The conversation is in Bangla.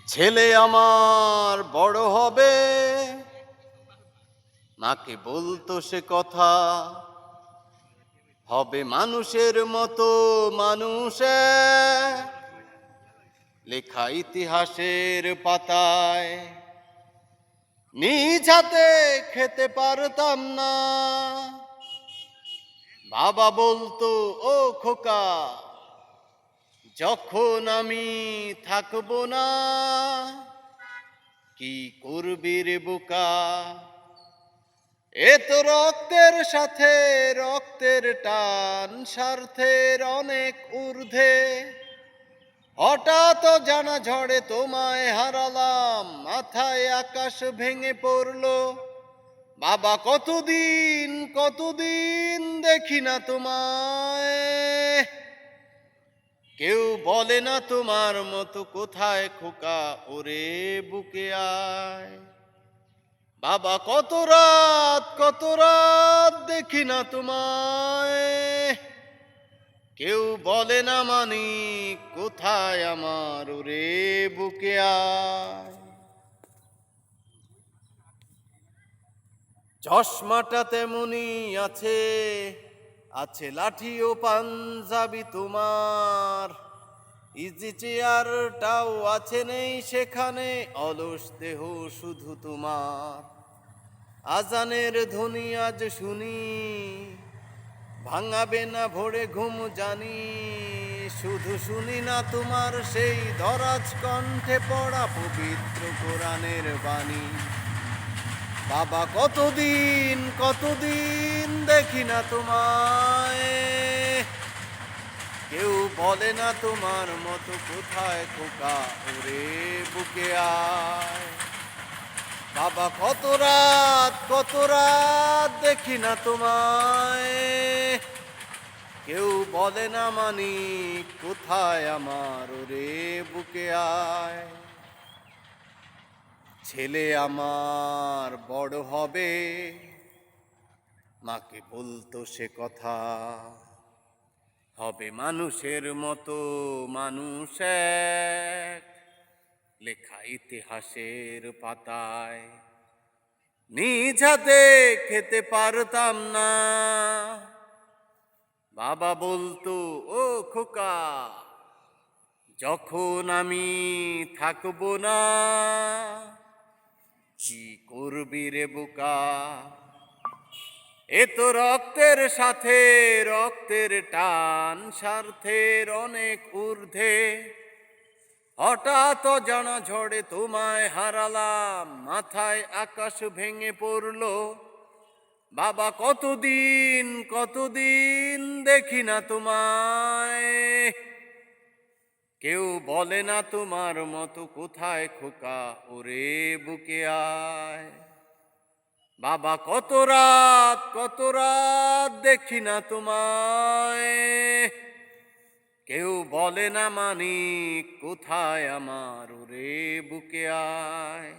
ছেলে আমার বড় হবে, মাকে বলতো সে কথা, হবে মানুষের মতো মানুষ এক, লেখা ইতিহাসের পাতায়। নিজ হাতে খেতে পারতাম না, বাবা বলতো ও খোকা, যখন আমি থাকবো না, কি করবি রে বোকা। এ তো রক্তের সাথে রক্তের টান, স্বার্থের অনেক ঊর্ধ্বে। হঠাৎ জানা ঝড়ে তোমায় হারালাম, মাথায় আকাশ ভেঙে পড়লো। বাবা কতদিন কতদিন দেখি না তোমায়, কেউ বলে না তোমার মতো কোথায় খোকা, ওরে বুকে আয়। বাবা কত রাত দেখি না তোমায়, কেউ বলে না মানিক কোথায় আমার, ওরে বুকে আয়। চশমাটা তেমনি আছে, আছে লাঠি ও পাঞ্জাবি তোমার, ইজি চেয়ারটাও আছে নেই সেখানে, অলস দেহ শুধু তোমার। আজানের ধ্বনি আজ শুনি, ভাঙাবে না ভোরে ঘুম জানি, শুধু শুনি না তোমার সেই দরাজ কণ্ঠে পড়া পবিত্র কোরআনের বাণী। বাবা কতদিন দেখি না তোমায়, কেউ বলে না তোমার মতো কোথায় খোকা, ওরে বুকে আয়। বাবা কত রাত দেখি না তোমায়, কেউ বলে না মানিক কোথায় আমার, ওরে বুকে আয়। ছেলে আমার বড় হবে, মাকে বলতো সে কথা, হবে মানুষের মতো মানুষ এক, লেখা ইতিহাসের পাতায়। নিজ হাতে খেতে পারতাম না, বাবা বলতো ও খোকা, যখন আমি থাকবো না, কি করবি রে বোকা। এ তো রক্তের সাথে রক্তের টান, স্বার্থের অনেক ঊর্ধ্বে। হঠাৎ জানা ঝড়ে তোমায় হারালাম, মাথায় আকাশ ভেঙে পড়লো। বাবা কতদিন দেখি না তোমায়, কেউ বলে না তোমার মতো কোথায় খোকা, ওরে বুকে আয়। বাবা কত রাত দেখি না তোমায়, কেউ বলে না মানিক কোথায় আমার, ওরে বুকে আয়।